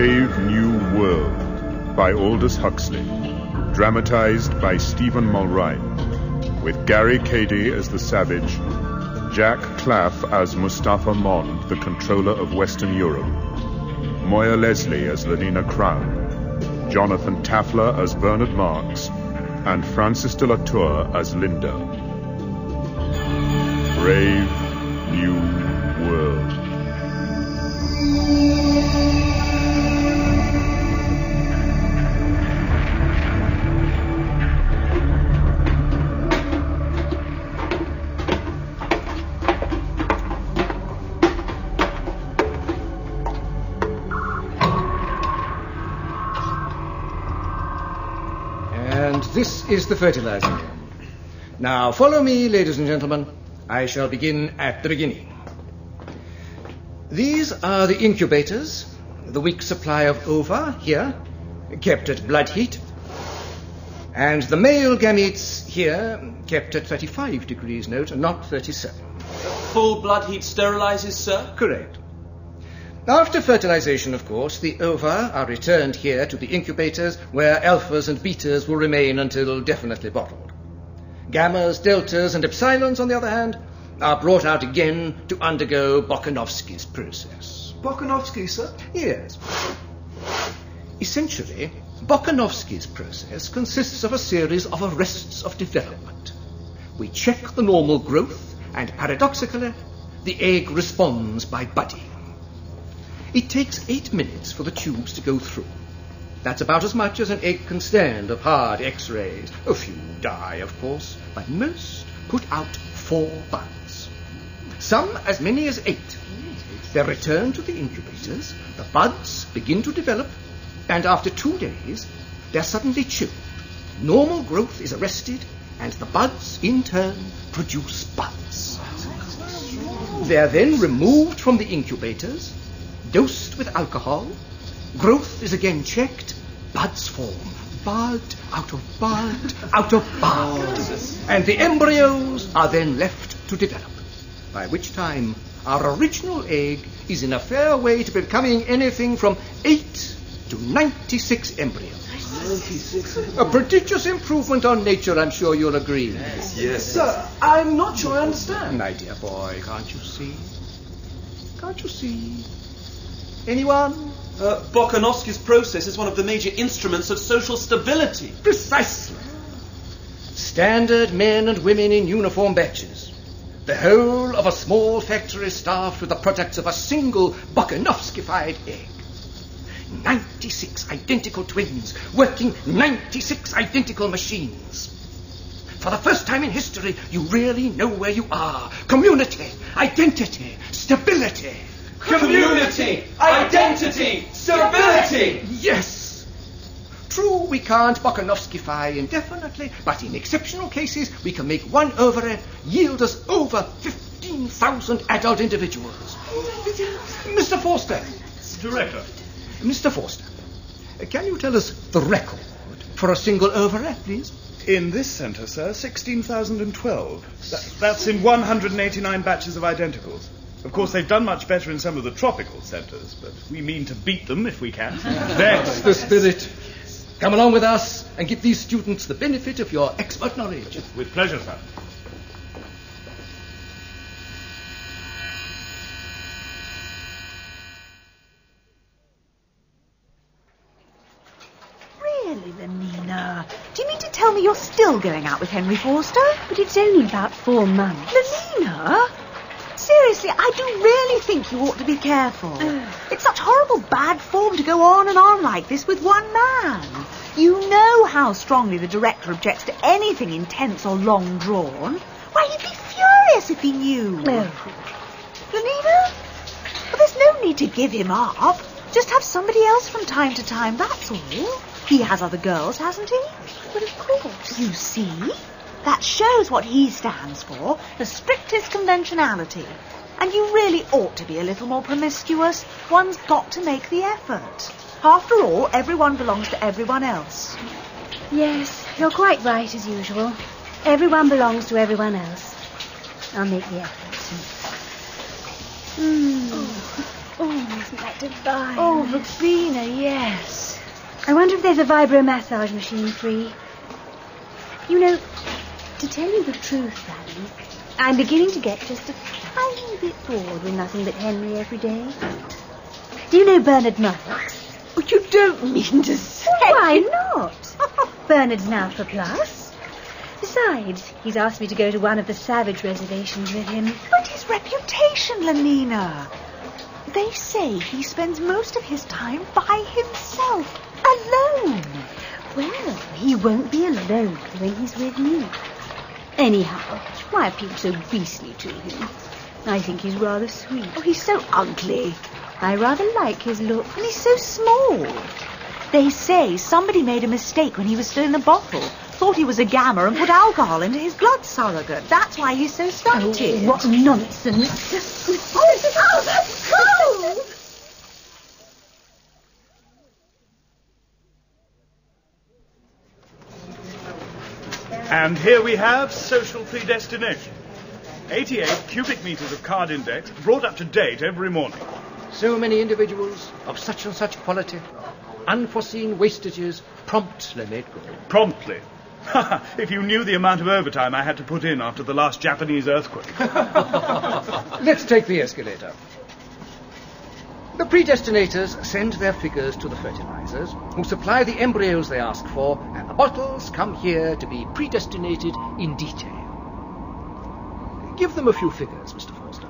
Brave New World by Aldous Huxley. Dramatized by Stephen Mulrine. With Gary Cady as the Savage, Jack Claff as Mustafa Mond, the controller of Western Europe, Moya Leslie as Lenina Crown, Jonathan Tafler as Bernard Marks, and Francis de la Tour as Linda. Brave New World. And this is the fertilizer room. Now follow me, ladies and gentlemen. I shall begin at the beginning. These are the incubators, the week's supply of ova here, kept at blood heat, and the male gametes here, kept at 35 degrees, note, not 37. Full blood heat sterilizes, sir? Correct. After fertilization, of course, the ova are returned here to the incubators, where alphas and betas will remain until definitely bottled. Gammas, deltas, and epsilons, on the other hand, are brought out again to undergo Bokanovsky's process. Bokanovsky, sir? Yes. Essentially, Bokanovsky's process consists of a series of arrests of development. We check the normal growth, and paradoxically, the egg responds by budding. It takes 8 minutes for the tubes to go through. That's about as much as an egg can stand of hard X-rays. A few die, of course, but most put out 4 buds. Some as many as 8. They're returned to the incubators, the buds begin to develop, and after 2 days, they're suddenly chilled. Normal growth is arrested, and the buds, in turn, produce buds. They're then removed from the incubators, dosed with alcohol, growth is again checked, buds form, bud out of bud out of bud, and the embryos are then left to develop, by which time our original egg is in a fair way to becoming anything from 8 to 96 embryos. 96. A prodigious improvement on nature, I'm sure you'll agree. Yes. Sir, I'm not sure I understand. My dear boy, can't you see? Can't you see? Anyone? Bokanovsky's process is one of the major instruments of social stability. Precisely. Standard men and women in uniform batches. The whole of a small factory staffed with the products of a single Bokanovskified egg. 96 identical twins working 96 identical machines. For the first time in history, you really know where you are. Community, identity, stability. Community, identity, stability! Yes! True, we can't Bokanovskify indefinitely, but in exceptional cases, we can make one ovary yield us over 15,000 adult individuals. Mr. Forster. Director. Mr. Forster, can you tell us the record for a single ovary, please? In this centre, sir, 16,012. That's in 189 batches of identicals. Of course, they've done much better in some of the tropical centres, but we mean to beat them if we can. That's the spirit. Come along with us and give these students the benefit of your expert knowledge. With pleasure, sir. Really, Lenina? Do you mean to tell me you're still going out with Henry Forster? But it's only about 4 months. Lenina? Seriously, I do really think you ought to be careful. It's such horrible bad form to go on and on like this with one man. You know how strongly the director objects to anything intense or long drawn. Why, he'd be furious if he knew. Lenina? Well, there's no need to give him up. Just have somebody else from time to time, that's all. He has other girls, hasn't he? But of course. You see? That shows what he stands for, the strictest conventionality. And you really ought to be a little more promiscuous. One's got to make the effort. After all, everyone belongs to everyone else. Yes, you're quite right as usual. Everyone belongs to everyone else. I'll make the effort. Isn't that divine. Oh, Rubina, yes. I wonder if there's a vibro massage machine free. You know, to tell you the truth, Fanny, I'm beginning to get just a tiny bit bored with nothing but Henry every day. Do you know Bernard Murdoch? Oh, you don't mean to say... Why not? Bernard's now for plus. Besides, he's asked me to go to one of the savage reservations with him. But his reputation, Lenina. They say he spends most of his time by himself, alone. Well, he won't be alone when he's with me. Anyhow, why appeal so beastly to him? I think he's rather sweet. Oh, he's so ugly. I rather like his look. And he's so small. They say somebody made a mistake when he was still in a bottle. Thought he was a gamma and put alcohol into his blood surrogate. That's why he's so stunted. Oh, what nonsense. Oh, that's cool! And here we have social predestination. 88 cubic meters of card index brought up to date every morning. So many individuals of such and such quality, unforeseen wastages promptly made good. Promptly. If you knew the amount of overtime I had to put in after the last Japanese earthquake. Let's take the escalator. The predestinators send their figures to the fertilizers, who supply the embryos they ask for, and the bottles come here to be predestinated in detail. Give them a few figures, Mr. Forster.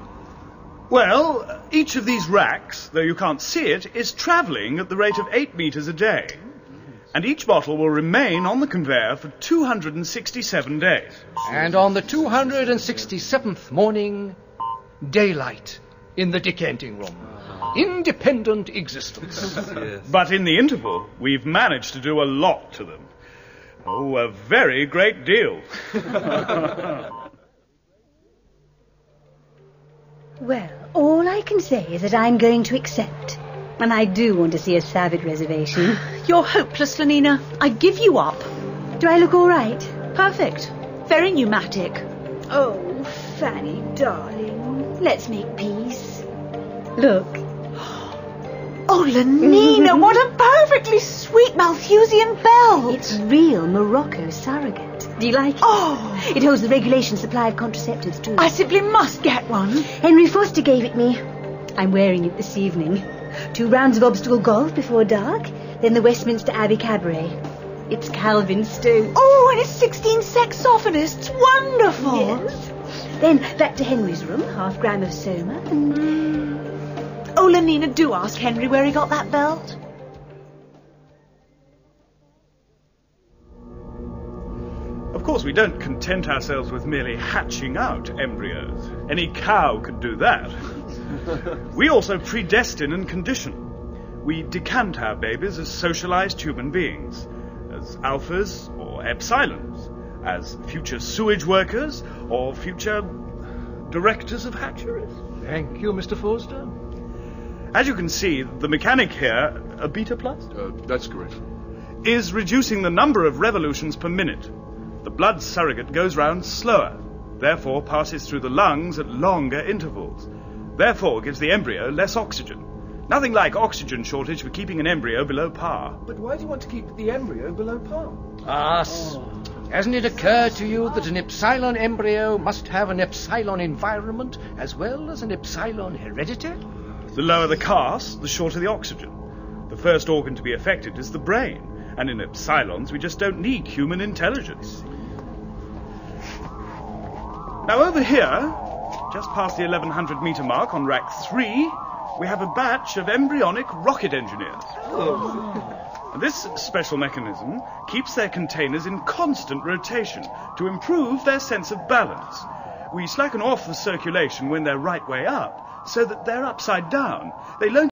Well, each of these racks, though you can't see it, is travelling at the rate of 8 meters a day. And each bottle will remain on the conveyor for 267 days. And on the 267th morning, daylight in the decanting room. Independent existence. Yes. But in the interval, we've managed to do a lot to them. Oh, a very great deal. Well, all I can say is that I'm going to accept. And I do want to see a savage reservation. You're hopeless, Lenina. I give you up. Do I look all right? Perfect. Very pneumatic. Oh, Fanny, darling, let's make peace. Look. Oh, Lenina, what a perfectly sweet Malthusian belt. It's real Morocco surrogate. Do you like it? Oh, It holds the regulation supply of contraceptives, too. I simply must get one. Henry Foster gave it me. I'm wearing it this evening. 2 rounds of obstacle golf before dark, then the Westminster Abbey Cabaret. It's Calvin Stone. Oh, and it's 16 sex sophonists. Wonderful. Yes. Then back to Henry's room, 1/2 gram of Soma, and... Oh, Lenina, do ask Henry where he got that belt. Of course, we don't content ourselves with merely hatching out embryos. Any cow could do that. We also predestine and condition. We decant our babies as socialized human beings, as alphas or epsilons, as future sewage workers or future directors of hatcheries. Thank you, Mr. Forster. As you can see, the mechanic here, a beta plus, That's correct. is reducing the number of revolutions per minute. The blood surrogate goes round slower, therefore passes through the lungs at longer intervals, therefore gives the embryo less oxygen. Nothing like oxygen shortage for keeping an embryo below par. But why do you want to keep the embryo below par? Hasn't it occurred to you that an epsilon embryo must have an epsilon environment as well as an epsilon heredity? The lower the cast, the shorter the oxygen. The first organ to be affected is the brain, and in epsilons we just don't need human intelligence. Now over here, just past the 1100 metre mark on rack 3, we have a batch of embryonic rocket engineers. And this special mechanism keeps their containers in constant rotation to improve their sense of balance. We slacken off the circulation when they're right way up, so that they're upside down. They learn